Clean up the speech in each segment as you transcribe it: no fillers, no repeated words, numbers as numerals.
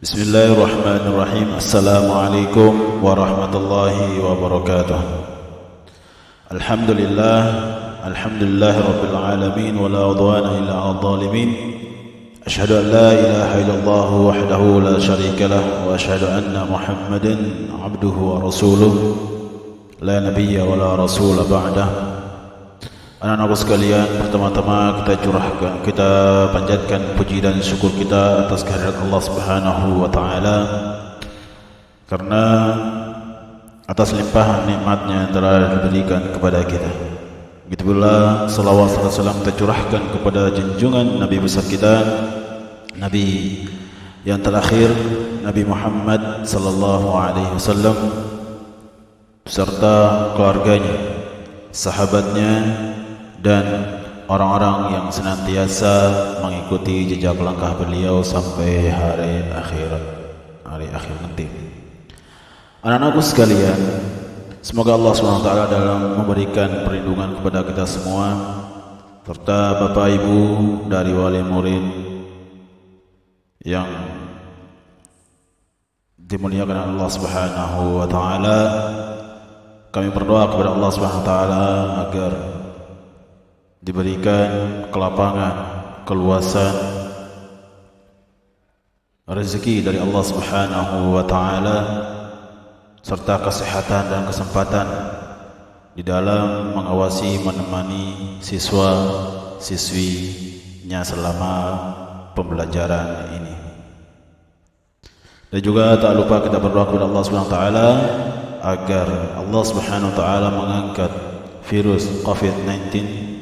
Bismillahirrahmanirrahim. Assalamualaikum warahmatullahi wabarakatuh. Alhamdulillah rabbil alamin wa la udwana illa 'alal zalimin. Asyhadu an la ilaha illallah wahdahu la syarika lah wa asyhadu anna Muhammadan 'abduhu wa rasuluh la nabiyya wa la rasula ba'dah. Anak-anakku sekalian, pertama-tama kita panjatkan puji dan syukur kita atas kehadirat Allah Subhanahu wa taala, karena atas limpahan nikmatnya yang telah diberikan kepada kita. Begitu pula salawat serta salam kita curahkan kepada junjungan Nabi besar kita, Nabi yang terakhir, Nabi Muhammad sallallahu alaihi wasallam, beserta keluarganya, sahabatnya, dan orang-orang yang senantiasa mengikuti jejak langkah beliau sampai hari akhir nanti. Anak-anakku sekalian, semoga Allah SWT dalam memberikan perlindungan kepada kita semua, serta Bapak Ibu dari wali murid yang dimuliakan Allah Subhanahu wa taala. Kami berdoa kepada Allah Subhanahu wa taala agar diberikan kelapangan, keluasan rezeki dari Allah Subhanahu wa taala, serta kesehatan dan kesempatan di dalam mengawasi, menemani siswa-siswinya selama pembelajaran ini. Dan juga tak lupa kita berdoa kepada Allah Subhanahu wa taala agar Allah Subhanahu wa taala mengangkat virus COVID-19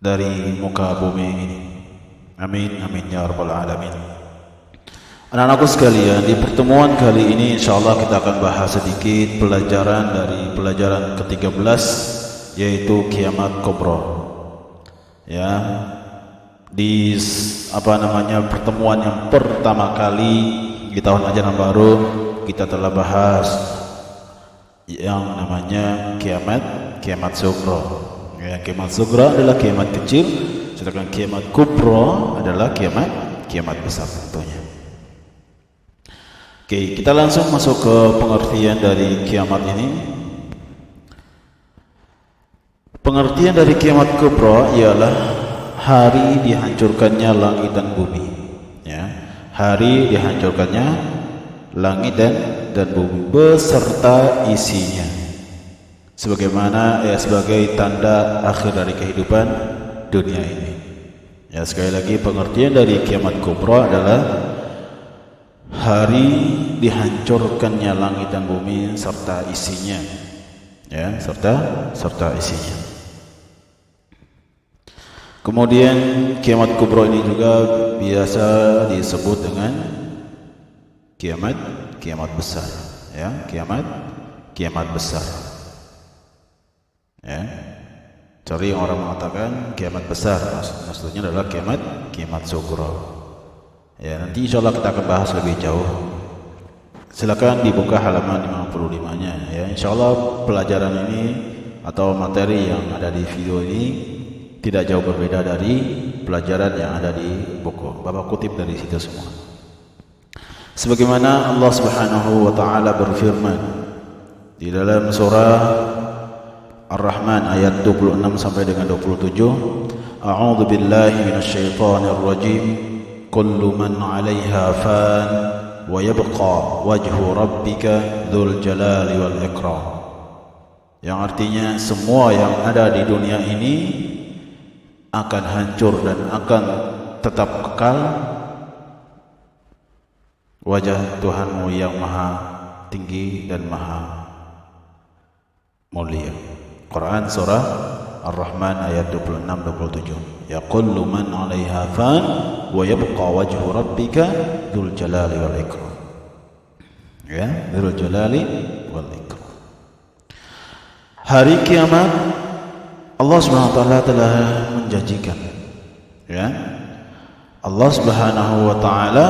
dari muka bumi ini. Amin, amin ya rabbal alamin. Anak-anakku sekalian, di pertemuan kali ini insyaallah kita akan bahas sedikit pelajaran dari pelajaran ke-13, yaitu kiamat kubra. Ya, di pertemuan yang pertama kali di tahun ajaran baru kita telah bahas yang namanya kiamat sughra. Ya, kiamat sughra adalah kiamat kecil, sedangkan kiamat kubra adalah kiamat besar tentunya. Oke, kita langsung masuk ke pengertian dari kiamat ini. Pengertian dari kiamat kubra ialah hari dihancurkannya langit dan bumi. Ya, hari dihancurkannya langit dan bumi beserta isinya, sebagaimana sebagai tanda akhir dari kehidupan dunia ini. Ya, sekali lagi pengertian dari kiamat kubra adalah hari dihancurkannya langit dan bumi serta isinya. Ya, serta isinya. Kemudian kiamat kubra ini juga biasa disebut dengan kiamat besar. Ya, kiamat besar. Ya, cari orang mengatakan kiamat besar, maksudnya adalah kiamat sughra. Ya, nanti insyaallah kita akan bahas lebih jauh. Silakan dibuka halaman 55-nya. Ya, insyaallah pelajaran ini atau materi yang ada di video ini tidak jauh berbeda dari pelajaran yang ada di buku. Bapak kutip dari situ semua. Sebagaimana Allah Subhanahu wa taala berfirman di dalam surah Ar-Rahman ayat 26 sampai dengan 27, A'udzu billahi minasyaitonir rajim. Kullu man 'alaiha fan wa yabqa wajhu rabbika dzul jalali wal ikram. Yang artinya semua yang ada di dunia ini akan hancur dan akan tetap kekal. Wajah Tuhanmu yang maha tinggi dan maha mulia. Quran surah Ar-Rahman ayat 26-27. Ya kullu man 'alaiha fan wa yabqa wajhu rabbika dzul jalali wal ikram. Ya, dzul jalali wal ikram. Hari kiamat Allah Subhanahu wa taala telah menjanjikan. Ya. Allah Subhanahu wa taala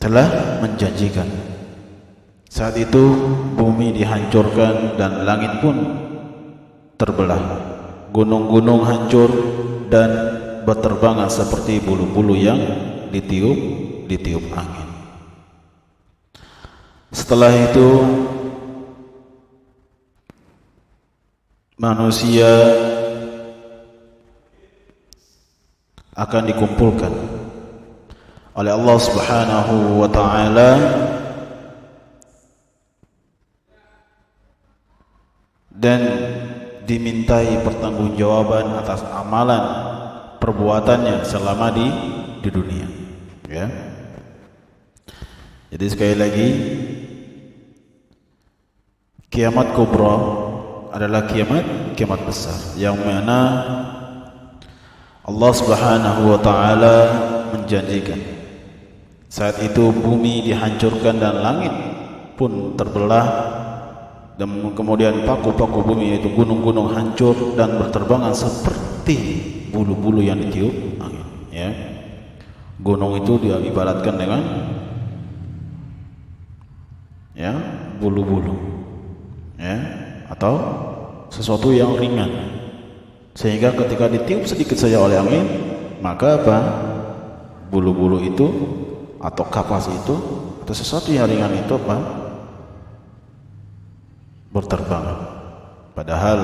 telah menjanjikan. Saat itu bumi dihancurkan dan langit pun terbelah. Gunung-gunung hancur dan berterbangan seperti bulu-bulu yang ditiup angin. Setelah itu manusia akan dikumpulkan oleh Allah Subhanahu wa taala dan dimintai pertanggungjawaban atas amalan perbuatannya selama di dunia, ya. Jadi sekali lagi, kiamat kubra adalah kiamat besar yang mana Allah Subhanahu wa taala menjanjikan saat itu bumi dihancurkan dan langit pun terbelah, dan kemudian paku-paku bumi yaitu gunung-gunung hancur dan berterbangan seperti bulu-bulu yang ditiup angin, ya. Gunung itu diibaratkan dengan, ya, bulu-bulu, ya, atau sesuatu yang ringan, sehingga ketika ditiup sedikit saja oleh angin, maka apa? Bulu-bulu itu atau kapas itu atau sesuatu yang ringan itu apa? Berterbang. Padahal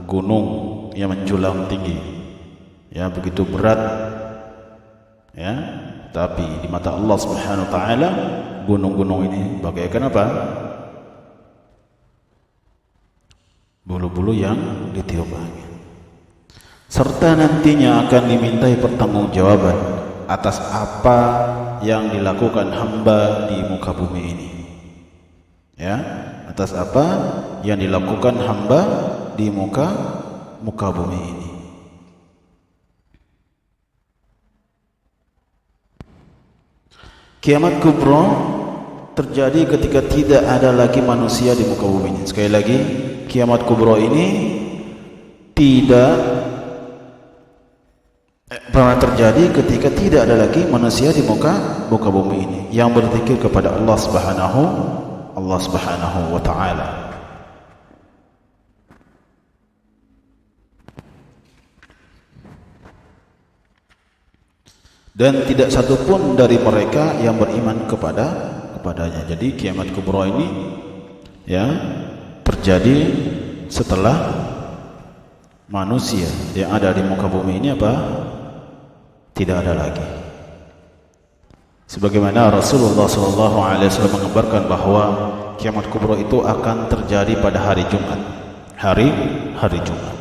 gunung yang menjulang tinggi, ya, begitu berat, ya, tapi di mata Allah Subhanahu wa taala gunung-gunung ini bagaikan apa? Bulu-bulu yang ditiup angin. Serta nantinya akan dimintai pertanggungjawaban atas apa yang dilakukan hamba di muka bumi ini, ya, atas apa yang dilakukan hamba di muka bumi ini. Kiamat kubra terjadi ketika tidak ada lagi manusia di muka bumi ini. Sekali lagi, kiamat kubra ini tidak pernah terjadi ketika tidak ada lagi manusia di muka bumi ini yang berzikir kepada Allah Subhanahu wa taala. Dan tidak satupun dari mereka yang beriman kepadanya. Jadi kiamat kubra ini, ya, terjadi setelah manusia yang ada di muka bumi ini apa? Tidak ada lagi. Sebagaimana Rasulullah SAW mengabarkan bahwa kiamat kubra itu akan terjadi pada hari Jumat, hari Jumat.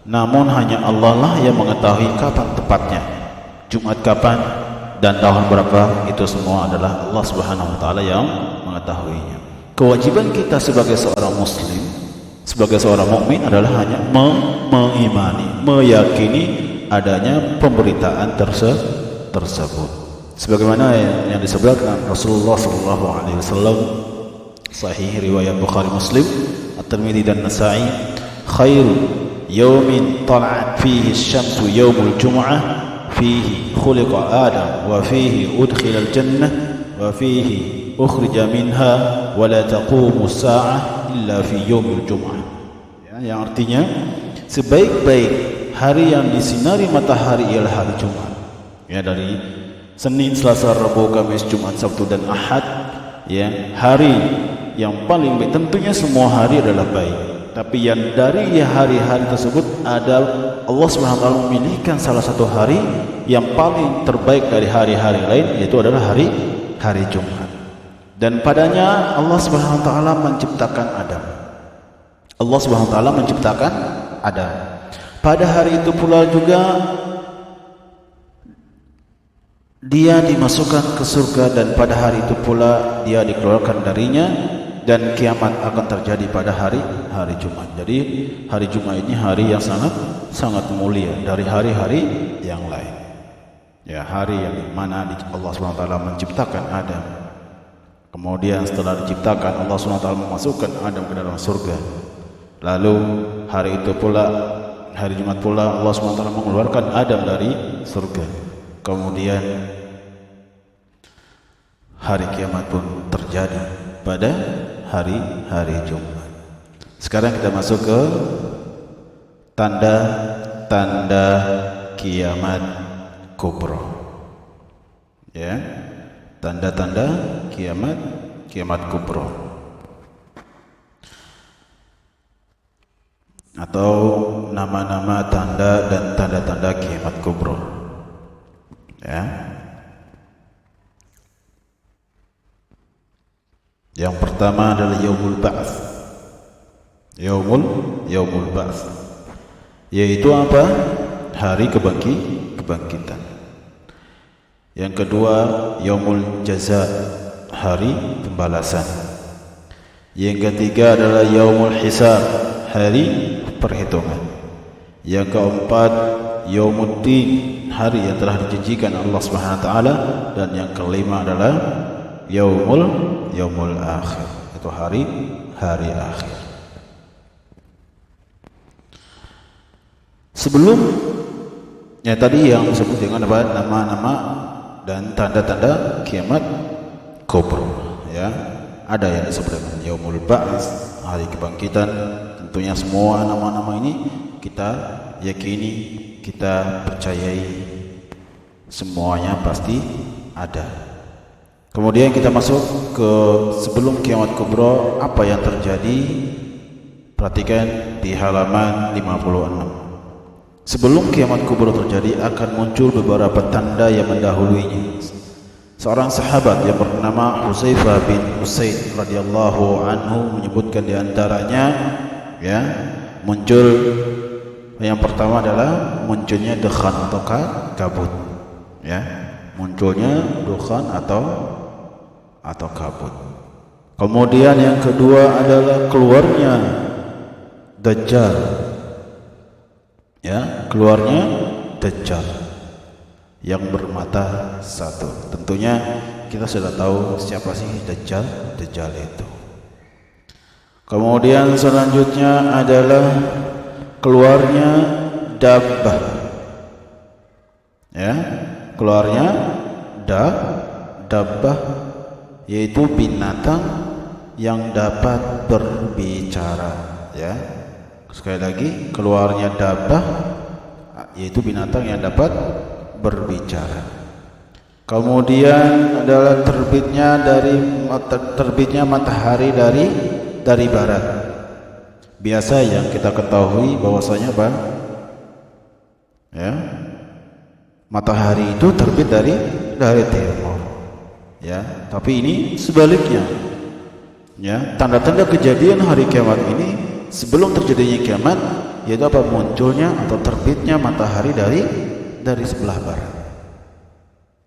Namun hanya Allah lah yang mengetahui kapan tepatnya, Jumat kapan dan tahun berapa, itu semua adalah Allah Subhanahu wa taala yang mengetahuinya. Kewajiban kita sebagai seorang muslim, sebagai seorang mukmin adalah hanya mengimani, meyakini adanya pemberitaan tersebut. Sebagaimana yang disebutkan Rasulullah SAW, sahih riwayat Bukhari Muslim, At-Tirmidzi dan Nasa'i, khairu yawmin tala'at fihi asy-syamsu yaumul jumu'ah fihi khuliqa Adam wa fihi udkhila al-jannah wa fihi ukhrija minha wa la taqumu as-sa'ah illa fi yaumil jumu'ah. Ya, yang artinya sebaik-baik hari yang disinari matahari ialah hari Jumat. Ya, dari Senin, Selasa, Rabu, Kamis, Jumat, Sabtu dan Ahad, ya, hari yang paling baik. Tentunya semua hari adalah baik, tapi yang dari hari-hari tersebut adalah Allah Subhanahu wa taala memilihkan salah satu hari yang paling terbaik dari hari-hari lain, yaitu adalah hari Jumat. Dan padanya Allah Subhanahu wa taala menciptakan Adam. Allah Subhanahu wa taala menciptakan Adam. Pada hari itu pula juga dia dimasukkan ke surga, dan pada hari itu pula dia dikeluarkan darinya, dan kiamat akan terjadi pada hari Jumat. Jadi hari Jumat ini hari yang sangat mulia dari hari-hari yang lain. Ya, hari yang mana Allah SWT menciptakan Adam. Kemudian setelah diciptakan, Allah SWT memasukkan Adam ke dalam surga. Lalu hari itu pula, hari Jumat pula, Allah SWT mengeluarkan Adam dari surga. Kemudian hari kiamat pun terjadi pada hari Jumat. Sekarang kita masuk ke tanda-tanda kiamat kubra. Ya, tanda-tanda kiamat kubra. Atau nama-nama tanda dan tanda-tanda kiamat kubra. Ya. Yang pertama adalah yaumul ba'ts. Yaumul ba'ts. Yaitu apa? Hari kebangkitan. Yang kedua, yaumul jaza, hari pembalasan. Yang ketiga adalah yaumul hisab, hari perhitungan. Yang keempat, yaumuddin, hari yang telah dijanjikan Allah Subhanahu wa taala, dan yang kelima adalah yaumul akhir, itu hari akhir. Sebelum ya tadi yang disebut dengan apa, nama-nama dan tanda-tanda kiamat kubra, ya. Ada yang disebut dengan yaumul ba'ts, hari kebangkitan. Tentunya semua nama-nama ini kita yakini, kita percayai, semuanya pasti ada. Kemudian kita masuk ke sebelum kiamat kubra, apa yang terjadi? Perhatikan di halaman 56. Sebelum kiamat kubra terjadi akan muncul beberapa tanda yang mendahuluinya. Seorang sahabat yang bernama Hudzaifah bin Usaid radhiyallahu anhu menyebutkan di antaranya, ya, muncul yang pertama adalah munculnya dukhan atau kabut, ya, munculnya dukhan atau kabut. Kemudian yang kedua adalah keluarnya Dajjal, ya, keluarnya Dajjal yang bermata satu. Tentunya kita sudah tahu siapa sih Dajjal itu. Kemudian selanjutnya adalah keluarnya dabbah, ya, keluarnya dabbah, yaitu binatang yang dapat berbicara, ya. Sekali lagi, keluarnya dabbah yaitu binatang yang dapat berbicara. Kemudian adalah terbitnya matahari dari barat. Biasa yang kita ketahui bahwasanya apa? Ya, matahari itu terbit dari timur. Ya, tapi ini sebaliknya. Ya, tanda-tanda kejadian hari kiamat ini sebelum terjadinya kiamat, yaitu apa? Munculnya atau terbitnya matahari dari sebelah barat.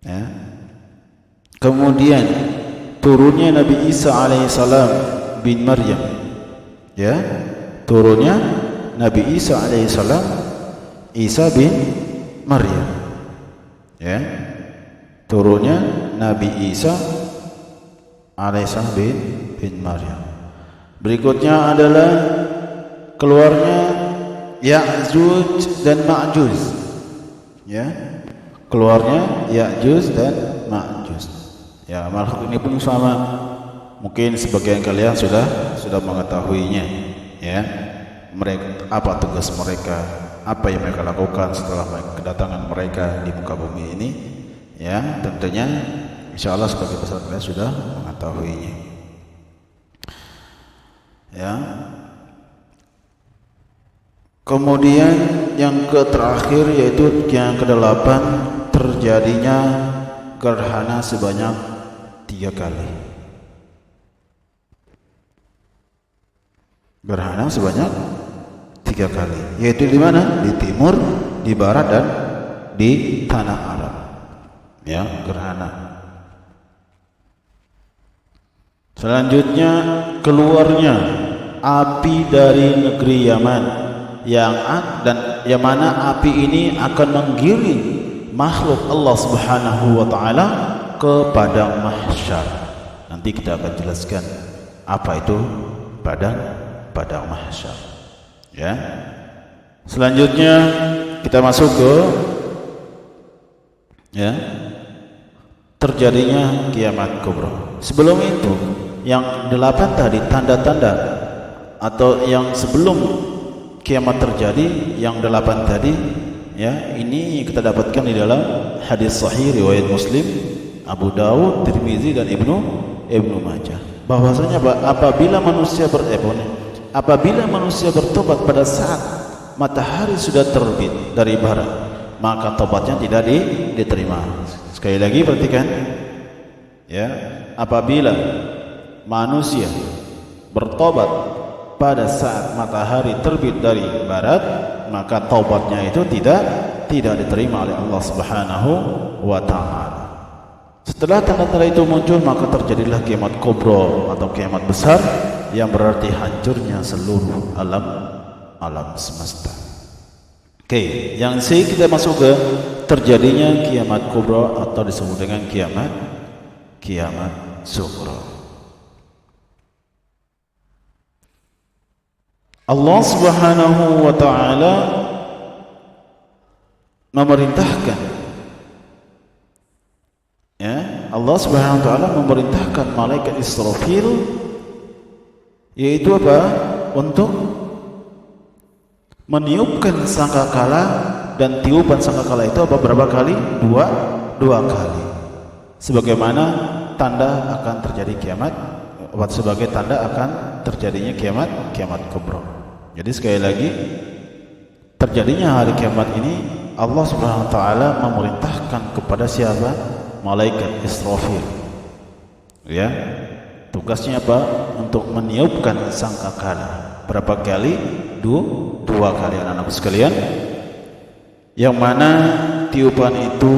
Ya. Kemudian turunnya Nabi Isa alaihissalam bin Maryam. Ya, turunnya Nabi Isa alaihissalam, Isa bin Maryam. Ya, turunnya Nabi Isa alaihissalam bin Maryam. Berikutnya adalah keluarnya Ya'juj dan Ma'juj. Ya, keluarnya Ya'juj dan Ma'juj. Ya, makhluk ini pun sama. Mungkin sebagian kalian sudah mengetahuinya, ya. Mereka, apa tugas mereka, apa yang mereka lakukan setelah kedatangan mereka di muka bumi ini, ya. Tentunya insyaallah sebagai besar kalian sudah mengetahuinya, ya. Kemudian yang terakhir yaitu yang ke-8, terjadinya gerhana sebanyak 3 kali. Gerhana sebanyak 3 kali, yaitu di mana? Di timur, di barat, dan di tanah Arab. Ya, gerhana. Selanjutnya keluarnya api dari negeri Yaman, yang mana api ini akan menggiring makhluk Allah Subhanahu wa taala ke padang mahsyar. Nanti kita akan jelaskan apa itu padang mahsyar, ya. Selanjutnya kita masuk ke, ya, terjadinya kiamat kubra. Sebelum itu yang 8 tadi tanda-tanda, atau yang sebelum kiamat terjadi, yang 8 tadi Ya, ini kita dapatkan di dalam hadis sahih riwayat Muslim, Abu Dawud, Tirmizi dan Ibnu Majah. Bahwasanya apabila manusia bertobat pada saat matahari sudah terbit dari barat, maka tobatnya tidak diterima. Sekali lagi perhatikan, ya, apabila manusia bertobat pada saat matahari terbit dari barat, maka taubatnya itu tidak diterima oleh Allah Subhanahu wa taala. Setelah tanda-tanda itu muncul, maka terjadilah kiamat kubra atau kiamat besar yang berarti hancurnya seluruh alam semesta. Oke, yang C kita masuk ke terjadinya kiamat kubra atau disebut dengan kiamat sughra. Allah Subhanahu wa taala memerintahkan, ya, Allah Subhanahu wa taala memerintahkan malaikat Israfil, yaitu apa? Untuk meniupkan sangkakala, dan tiupan sangkakala itu apa? Berapa kali? Dua kali. Sebagaimana tanda akan terjadi kiamat, sebagai tanda akan terjadinya kiamat kubra. Jadi sekali lagi, terjadinya hari kiamat ini Allah Subhanahu wa taala memerintahkan kepada siapa? Malaikat Israfil. Ya. Tugasnya apa? Untuk meniupkan sangkakala. Berapa kali? Dua kali, anak-anak sekalian. Yang mana tiupan itu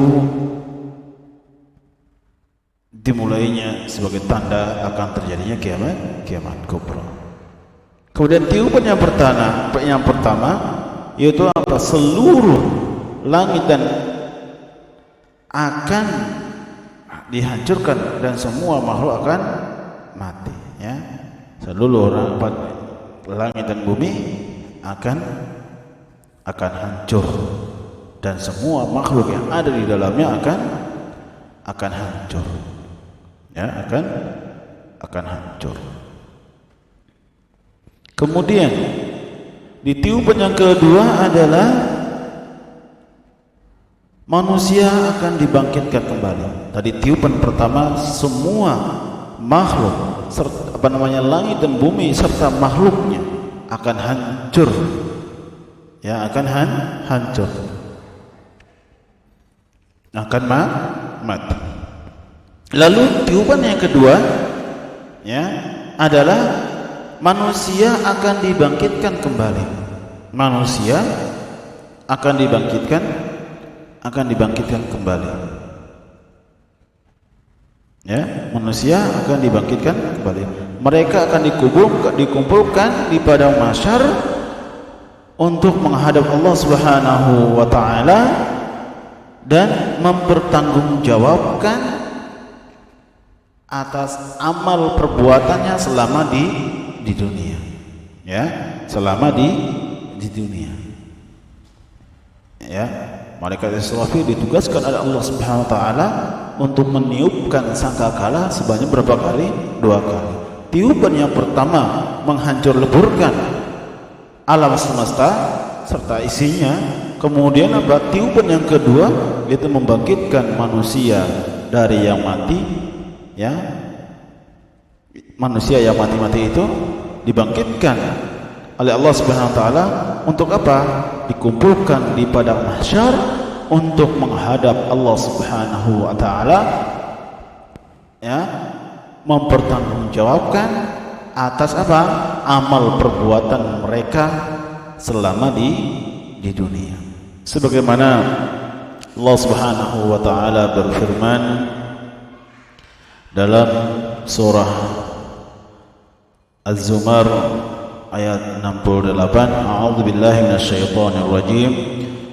dimulainya sebagai tanda akan terjadinya kiamat kubra. Kemudian tiupan yang pertama yaitu apa? Seluruh langit dan akan dihancurkan dan semua makhluk akan mati, ya. Seluruh langit dan bumi akan hancur dan semua makhluk yang ada di dalamnya akan hancur, ya, akan hancur. Kemudian di tiupan yang kedua adalah manusia akan dibangkitkan kembali. Tadi tiupan pertama semua makhluk serta langit dan bumi serta makhluknya akan hancur, ya, akan hancur, akan mati. Lalu tiupan yang kedua, ya, adalah manusia akan dibangkitkan kembali. Manusia akan dibangkitkan kembali. Ya, manusia akan dibangkitkan kembali. Mereka akan dikumpulkan di padang mahsyar untuk menghadap Allah Subhanahu wa taala dan mempertanggungjawabkan atas amal perbuatannya selama di dunia, ya, selama di dunia, ya. Malaikat Israfil ditugaskan oleh Allah Subhanahu wa taala untuk meniupkan sangkakala sebanyak berapa kali? 2 kali. Tiupan yang pertama menghancur leburkan alam semesta serta isinya. Kemudian apa? Tiupan yang kedua yaitu membangkitkan manusia dari yang mati, ya. Manusia yang mati-mati itu dibangkitkan oleh Allah Subhanahu wa taala untuk apa? Dikumpulkan di padang mahsyar untuk menghadap Allah Subhanahu wa taala, ya, mempertanggungjawabkan atas apa? Amal perbuatan mereka selama di dunia. Sebagaimana Allah Subhanahu wa taala berfirman dalam surah Az-Zumar ayat 68, a'udzu billahi minasyaitonir rajim,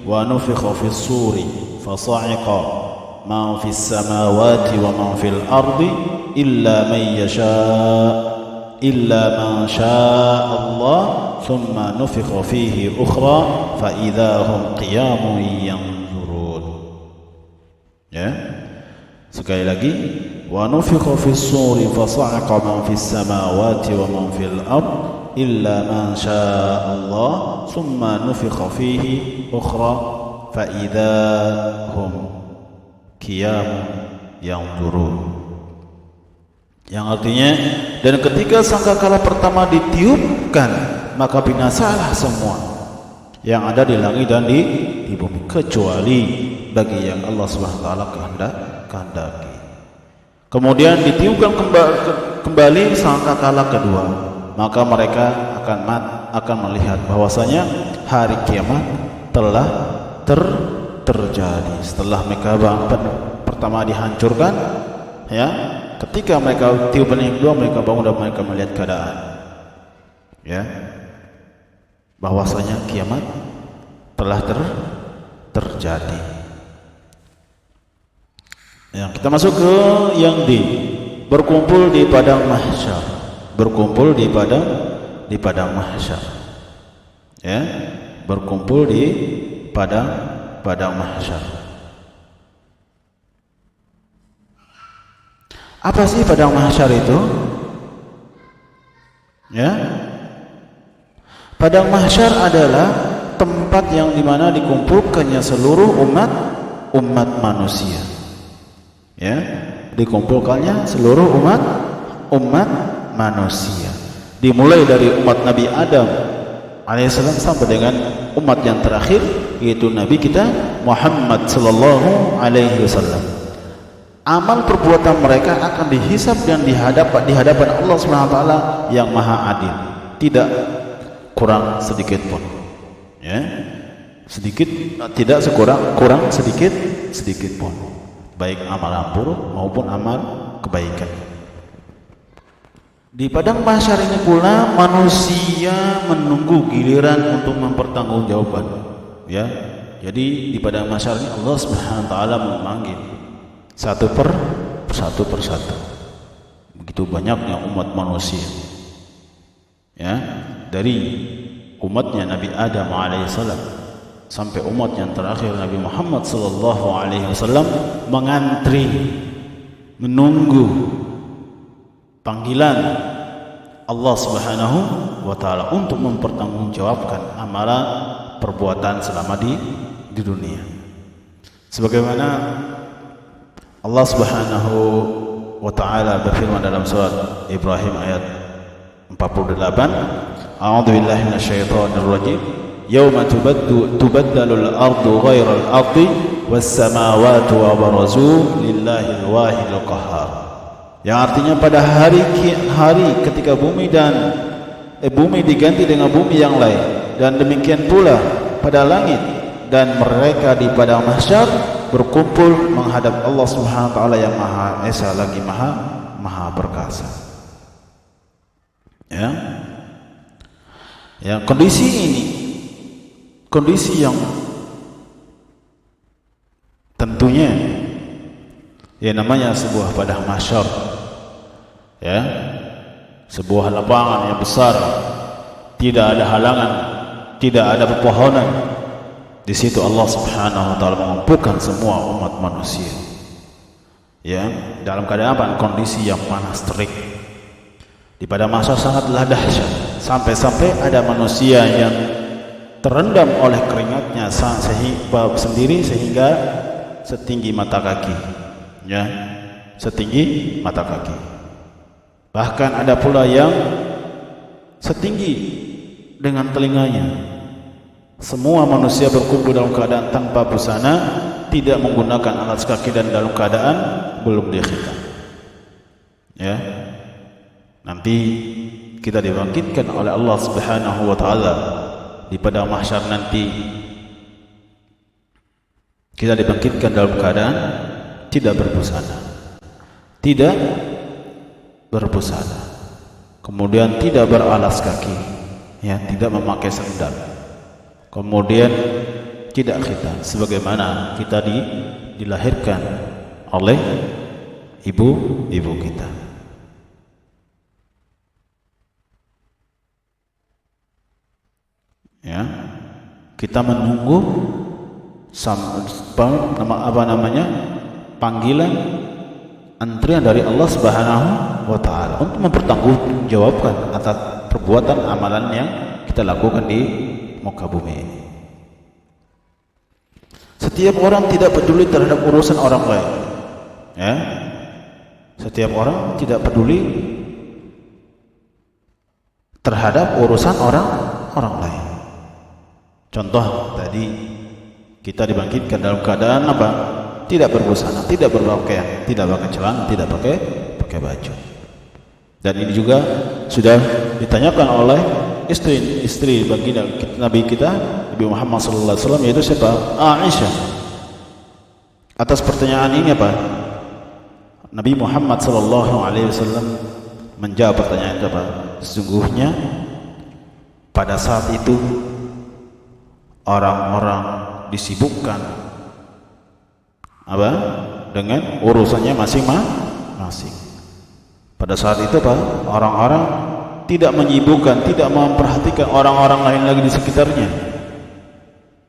wa nufikha fis suri fasa'iqa ma fis samawati wa ma fil ardi illa man syaa Allah thumma nufikha fihi ukhra fa idza hum qiyamun yanzurun. Ya, sekali lagi, wa nufikha fis suri fasa'iqa ma fis samawati wa ma fil ardi illa man syaa Allah thumma nufikha fihi ukhra fa idza hum qiyam yanzurun. Yang artinya, dan ketika sangkakala pertama ditiupkan, maka binasalah semua yang ada di langit dan di bumi, kecuali bagi yang Allah Subhanahu wa taala kehendaki. Kemudian ditiupkan kembali sangkakala kedua, maka mereka akan melihat bahwasanya hari kiamat telah terjadi. Setelah mereka pertama dihancurkan, ya, ketika mereka tiupan yang kedua, mereka bangun dan mereka melihat keadaan, ya, bahwasanya kiamat telah terjadi. Yang kita masuk ke yang berkumpul di padang mahsyar, berkumpul di padang mahsyar, ya, berkumpul di padang mahsyar. Apa sih padang mahsyar itu? Ya, padang mahsyar adalah tempat yang dimana dikumpulkannya seluruh umat manusia. Ya, dikumpulkannya seluruh umat manusia. Dimulai dari umat Nabi Adam alaihissalam sampai dengan umat yang terakhir, yaitu Nabi kita Muhammad sallallahu alaihi wasallam. Amal perbuatan mereka akan dihisab dan di hadapan Allah Subhanahu wa taala yang Maha Adil, tidak kurang sedikit pun. Ya, sedikit tidak kurang sedikit pun, baik amalan buruk maupun amal kebaikan. Di padang mahsyar ini pula manusia menunggu giliran untuk mempertanggungjawabkan. Ya, jadi di padang mahsyar ini Allah Subhanahu wa taala memanggil satu persatu. Begitu banyaknya umat manusia, ya, dari umatnya Nabi Adam alaihissalam sampai umat yang terakhir Nabi Muhammad sallallahu alaihi wasallam mengantri menunggu panggilan Allah Subhanahu wa taala untuk mempertanggungjawabkan amalan perbuatan selama di dunia. Sebagaimana Allah Subhanahu wa taala berfirman dalam surat Ibrahim ayat 48, A'udzu billahi minasyaitonir rajim. Yauma tubaddalul ardu ghairal ardi was samawati wa barazu lillahil wahidil qahhar. Yang artinya pada hari ketika bumi diganti dengan bumi yang lain, dan demikian pula pada langit, dan mereka di padang mahsyar berkumpul menghadap Allah Subhanahu wa taala yang Maha Esa lagi Maha perkasa. Ya. Ya, kondisi ini kondisi yang tentunya ya namanya sebuah padang mahsyar, ya, sebuah lapangan yang besar, tidak ada halangan, tidak ada pepohonan. Di situ Allah Subhanahu wa taala mengumpulkan semua umat manusia, ya, dalam keadaan apa? Kondisi yang panas terik. Di padang mahsyar sangatlah dahsyat, sampai-sampai ada manusia yang terendam oleh keringatnya sehingga setinggi mata kaki, ya, setinggi mata kaki. Bahkan ada pula yang setinggi dengan telinganya. Semua manusia berkumpul dalam keadaan tanpa busana, tidak menggunakan alas kaki, dan dalam keadaan belum dikhitan. Ya, nanti kita dibangkitkan oleh Allah Subhanahu wa taala di padang mahsyar nanti. Kita dibangkitkan dalam keadaan tidak berbusana, kemudian tidak beralas kaki, ya, tidak memakai sandal, kemudian tidak khitan, sebagaimana kita dilahirkan oleh ibu kita. Ya, kita menunggu panggilan antrian dari Allah Subhanahu wa taala untuk mempertanggungjawabkan atas perbuatan amalan yang kita lakukan di muka bumi ini. Setiap orang tidak peduli terhadap urusan orang lain. Ya. Setiap orang tidak peduli terhadap urusan orang lain. Contoh tadi kita dibangkitkan dalam keadaan apa? Tidak berbusana, tidak berpakaian, tidak pakai celana, tidak pakai baju. Dan ini juga sudah ditanyakan oleh istri baginda Nabi kita Nabi Muhammad sallallahu alaihi wasallam, yaitu siapa? Aisyah. Atas pertanyaan ini apa? Nabi Muhammad sallallahu alaihi wasallam menjawab pertanyaan itu apa? Sesungguhnya pada saat itu orang-orang disibukkan apa? Dengan urusannya masing-masing. Pada saat itu apa? Orang-orang tidak menyibukkan, tidak memperhatikan orang-orang lain lagi di sekitarnya.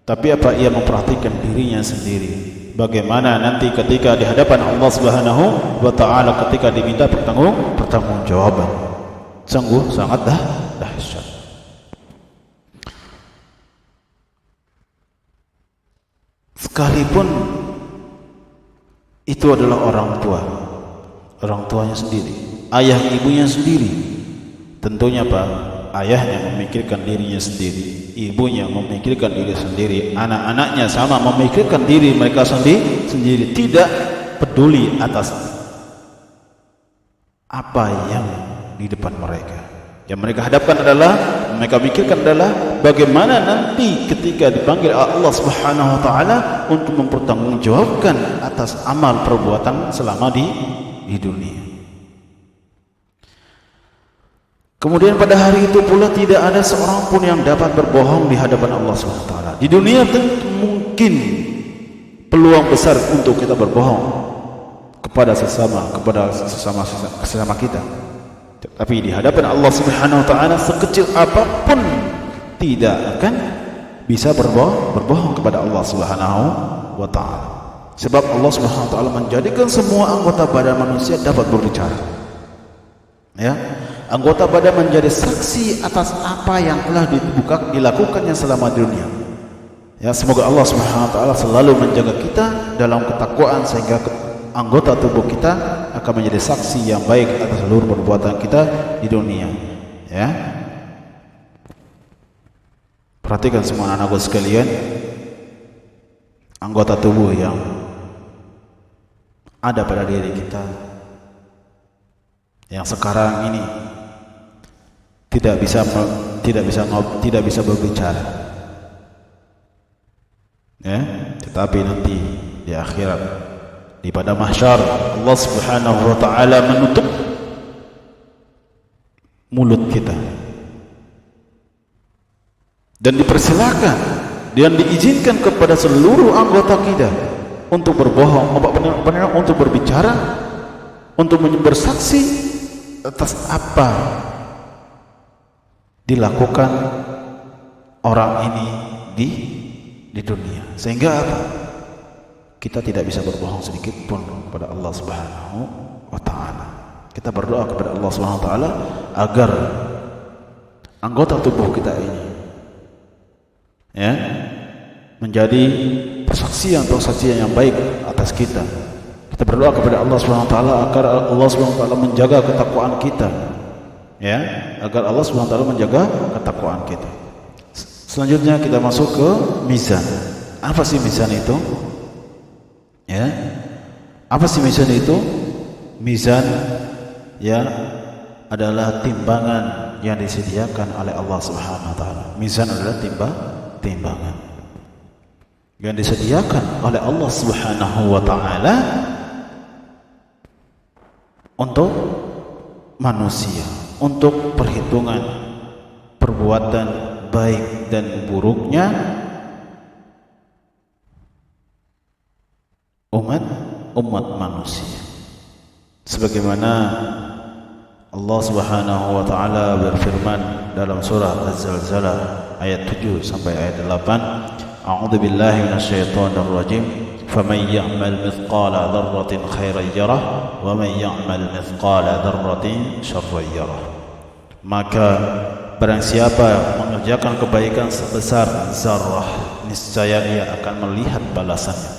Tapi apa? Ia memperhatikan dirinya sendiri. Bagaimana nanti ketika di hadapan Allah Subhanahu wa taala ketika diminta pertanggungjawaban. Sungguh sangat dahsyat. Sekalipun itu adalah orang tuanya sendiri, ayah ibunya sendiri. Tentunya Pak, ayahnya memikirkan dirinya sendiri, ibunya memikirkan diri sendiri, anak-anaknya sama memikirkan diri mereka sendiri, tidak peduli atas apa yang di depan mereka. Yang mereka hadapkan adalah, mereka pikirkan adalah bagaimana nanti ketika dipanggil Allah Subhanahu wa taala untuk mempertanggungjawabkan atas amal perbuatan selama di dunia. Kemudian pada hari itu pula tidak ada seorang pun yang dapat berbohong di hadapan Allah Subhanahu wa taala. Di dunia tentu mungkin peluang besar untuk kita berbohong kepada sesama kita. Tapi di hadapan Allah Subhanahu wa taala sekecil apapun tidak akan bisa berbohong kepada Allah Subhanahu wa taala. Sebab Allah Subhanahu wa taala menjadikan semua anggota badan manusia dapat berbicara. Ya. Anggota badan menjadi saksi atas apa yang telah dilakukannya selama dunia. Ya, semoga Allah Subhanahu wa taala selalu menjaga kita dalam ketakwaan sehingga anggota tubuh kita akan menjadi saksi yang baik atas seluruh perbuatan kita di dunia. Ya. Perhatikan semua anak-anakku sekalian, anggota tubuh yang ada pada diri kita yang sekarang ini tidak bisa berbicara. Ya, tetapi nanti di akhirat, di pada mahsyar, Allah Subhanahu wa taala menutup mulut kita dan dipersilakan dan diizinkan kepada seluruh anggota kita untuk berbohong, untuk berbicara, untuk bersaksi atas apa dilakukan orang ini di dunia. Sehingga apa? Kita tidak bisa berbohong sedikit pun kepada Allah Subhanahu wa taala. Kita berdoa kepada Allah Subhanahu wa taala agar anggota tubuh kita ini ya menjadi persaksian yang baik atas kita. Kita berdoa kepada Allah Subhanahu wa taala agar Allah Subhanahu wa taala menjaga ketakwaan kita. Ya, agar Allah Subhanahu wa taala menjaga ketakwaan kita. Selanjutnya kita masuk ke mizan. Apa sih mizan itu? Ya. Apa sih mizan itu? Mizan ya adalah timbangan yang disediakan oleh Allah Subhanahu wa taala. Mizan adalah timbangan yang disediakan oleh Allah Subhanahu wa taala untuk manusia, untuk perhitungan perbuatan baik dan buruknya umat manusia. Sebagaimana Allah Subhanahu wa taala berfirman dalam surah Az-Zalzalah ayat 7 sampai ayat 8, A'udzu billahi minasyaitonir rajim. Faman ya'mal mithqala dzarratin khairan yarah wa man ya'mal mithqala dzarratin syarran yarah. Maka barang siapa mengerjakan kebaikan sebesar zarrah, niscaya ia akan melihat balasannya.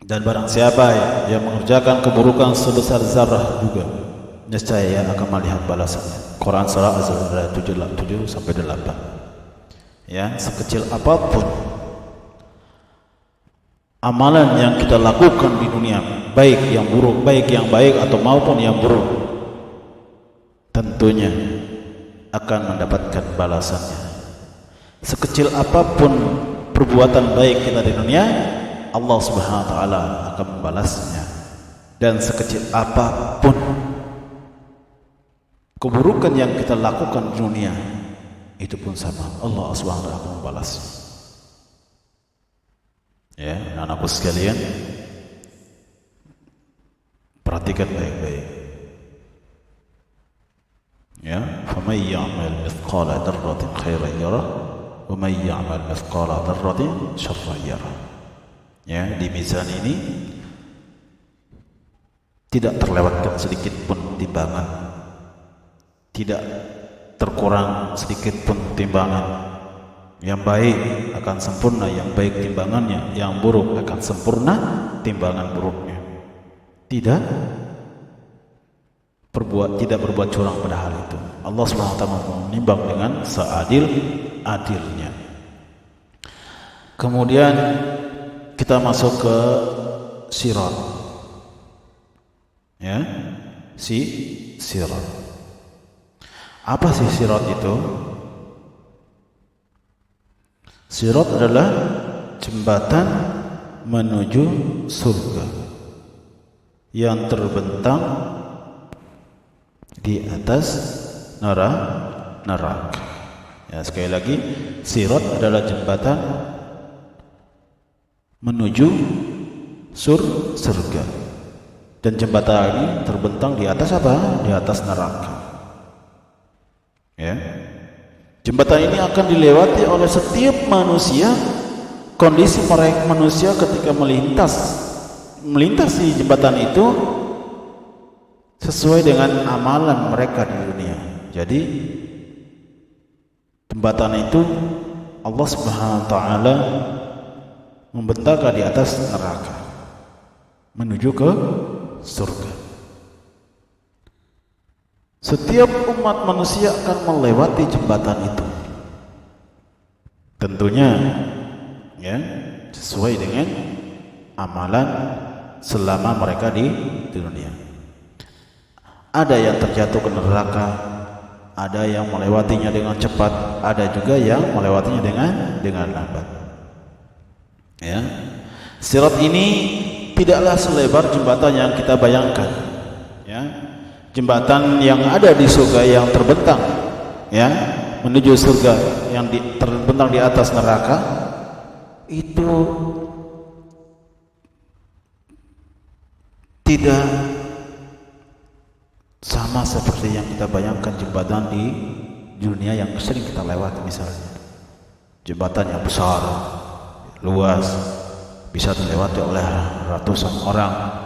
Dan barang siapa yang mengerjakan keburukan sebesar zarrah juga, niscaya ia akan melihat balasannya. Quran surah Az-Zumar 7-8. Ya, sekecil apapun amalan yang kita lakukan di dunia, baik yang buruk, baik yang baik atau maupun yang buruk, tentunya akan mendapatkan balasannya. Sekecil apapun perbuatan baik kita di dunia, Allah Subhanahu wa taala akan membalasnya. Dan sekecil apapun keburukan yang kita lakukan di dunia, itu pun sama, Allah Subhanahu wa taala akan membalasnya. Ya, anak-anakku sekalian, perhatikan baik-baik. Ya, faman ya'mal mithqala dzarratin khairan yarah wa man ya'mal mithqala dzarratin syarran yarah. Ya, di mizan ini tidak terlewatkan sedikit pun timbangan, tidak terkurang sedikit pun timbangan. Yang baik akan sempurna yang baik timbangannya, yang buruk akan sempurna timbangan buruknya. Tidak berbuat curang pada hal itu. Allah SWT menimbang dengan seadil-adilnya. Kemudian kita masuk ke sirat. Ya, sirat. Apa sih sirat itu? Sirat adalah jembatan menuju surga yang terbentang di atas neraka. Ya, sekali lagi, sirat adalah jembatan menuju surga. Dan jembatan ini terbentang di atas apa? Di atas neraka. Ya. Jembatan ini akan dilewati oleh setiap manusia. Kondisi mereka manusia ketika melintasi jembatan itu sesuai dengan amalan mereka di dunia. Jadi jembatan itu Allah Subhanahu wa taala membentangkan di atas neraka menuju ke surga. Setiap umat manusia akan melewati jembatan itu. Tentunya ya, sesuai dengan amalan selama mereka di dunia. Ada yang terjatuh ke neraka, ada yang melewatinya dengan cepat, ada juga yang melewatinya dengan lambat. Ya. Sirat ini tidaklah selebar jembatan yang kita bayangkan. Ya. Jembatan yang ada di surga yang terbentang, ya, menuju surga yang terbentang di atas neraka, itu tidak sama seperti yang kita bayangkan jembatan di dunia yang sering kita lewati. Misalnya jembatan yang besar, luas, bisa dilewati oleh ratusan orang.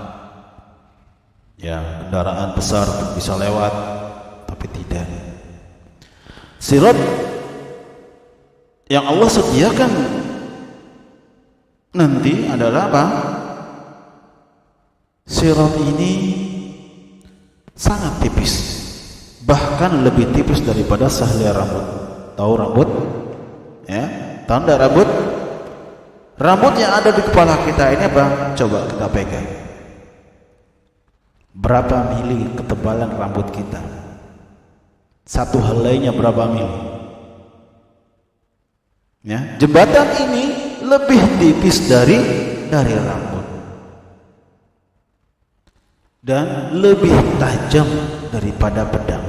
Ya, kendaraan besar bisa lewat, tapi tidak. Sirat yang Allah sediakan nanti adalah apa? Sirat ini sangat tipis, bahkan lebih tipis daripada sehelai rambut. Tahu rambut? Ya, tahu enggak rambut? Rambut yang ada di kepala kita ini apa? Coba kita pegang. Berapa mili ketebalan rambut kita? Satu helainya berapa mili? Ya, jembatan ini lebih tipis dari rambut dan lebih tajam daripada pedang.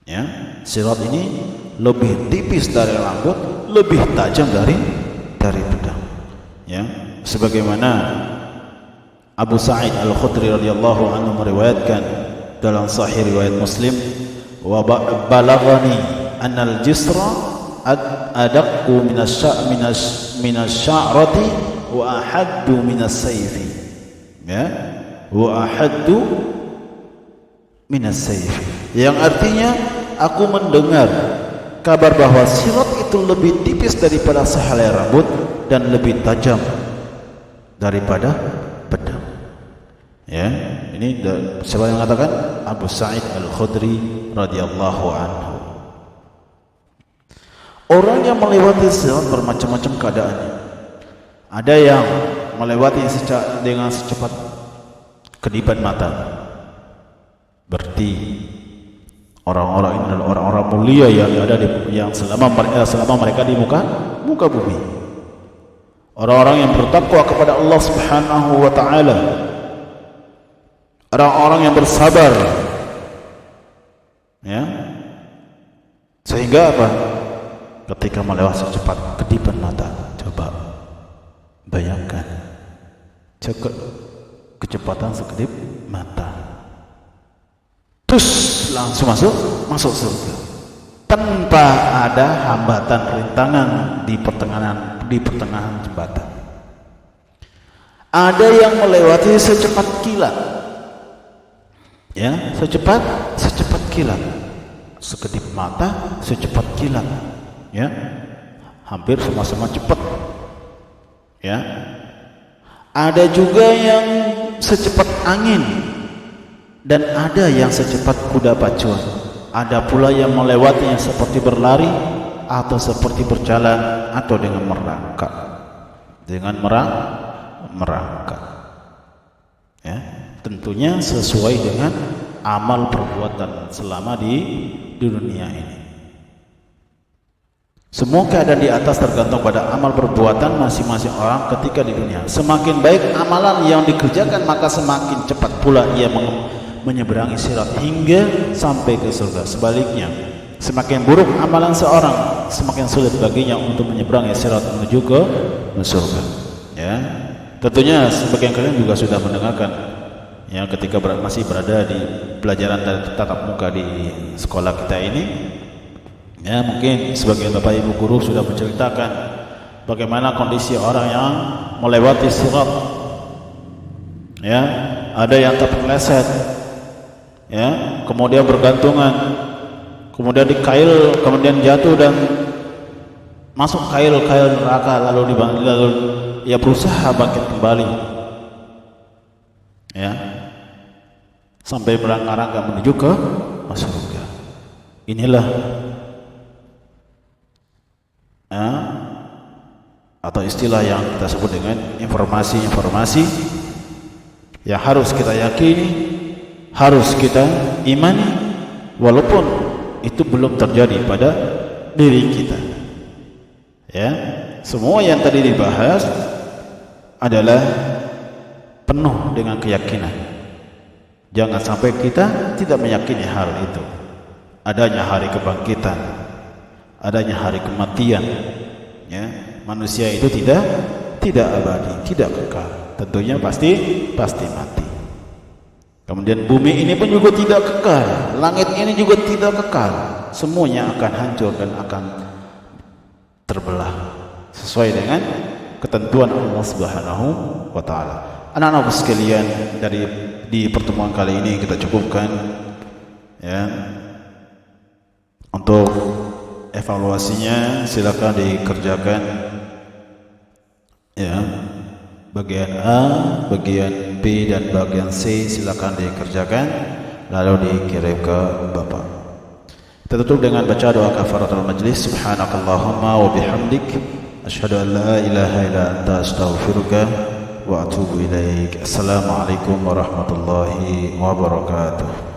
Ya, sirat ini lebih tipis dari rambut, lebih tajam dari pedang. Ya, sebagaimana Abu Sa'id Al-Khudri radhiyallahu anhu meriwayatkan dalam sahih riwayat Muslim, wa balaghani annal jisra adaqqu minas sya'rati wa ahaddu minas sayfi. Ya, wa ahaddu minas sayfi. yang artinya aku mendengar kabar bahwa sirat itu lebih tipis daripada sehelai rambut dan lebih tajam daripada pedang. Ya, ini siapa yang mengatakan? Abu Sa'id Al-Khudri radhiyallahu anhu. Orang yang melewati sirat bermacam-macam keadaannya. Ada yang melewati dengan secepat kedipan mata. Berarti orang-orang ini adalah orang-orang mulia yang ada yang selama mereka di muka bumi. Orang-orang yang bertakwa kepada Allah Subhanahu wa taala. Orang-orang yang bersabar. Ya. Sehingga apa? Ketika melewati secepat kedipan mata, coba bayangkan kecepatan sekedip mata, terus langsung masuk surga tanpa ada hambatan rintangan di pertengahan jembatan. Ada yang melewati secepat kilat, ya, secepat kilat, sekedip mata, secepat kilat, ya, hampir sama-sama cepat. Ya, ada juga yang secepat angin dan ada yang secepat kuda pacuan. Ada pula yang melewatinya seperti berlari atau seperti berjalan atau dengan merangkak. Merangkak. Ya, tentunya sesuai dengan amal perbuatan selama di dunia ini. Semua keadaan di atas tergantung pada amal perbuatan masing-masing orang ketika di dunia. Semakin baik amalan yang dikerjakan, maka semakin cepat pula ia menyeberangi sirat hingga sampai ke surga. Sebaliknya, semakin buruk amalan seorang, semakin sulit baginya untuk menyeberangi sirat menuju ke surga. Ya, tentunya sebagian kalian juga sudah mendengarkan, ya, ketika masih berada di pelajaran dari tatap muka di sekolah kita ini. Ya, mungkin sebagian bapak ibu guru sudah menceritakan bagaimana kondisi orang yang melewati sirat. Ya, ada yang terpeleset, ya, kemudian bergantungan, kemudian dikail, kemudian jatuh dan masuk kail neraka, lalu ia berusaha bangkit kembali, ya, sampai merangkak menuju ke surga. Inilah atau istilah yang kita sebut dengan informasi-informasi yang harus kita yakini, harus kita imani, walaupun itu belum terjadi pada diri kita. Ya, semua yang tadi dibahas adalah penuh dengan keyakinan. Jangan sampai kita tidak meyakini hal itu. Adanya hari kebangkitan, adanya hari kematian, ya, manusia itu tidak abadi, tidak kekal, tentunya pasti mati. Kemudian bumi ini pun juga tidak kekal, langit ini juga tidak kekal, semuanya akan hancur dan akan terbelah sesuai dengan ketentuan Allah Subhanahu wa taala. Anak-anak sekalian, di pertemuan kali ini kita cukupkan, ya. Untuk evaluasinya silakan dikerjakan, ya, bagian A, bagian B dan bagian C silakan dikerjakan lalu dikirim ke Bapak. Kita tutup dengan baca doa kafaratul majlis. Subhanakallahumma wa bihamdik asyhadu an la ilaha illa anta astaghfiruka wa atubu ilaik. Assalamualaikum warahmatullahi wabarakatuh.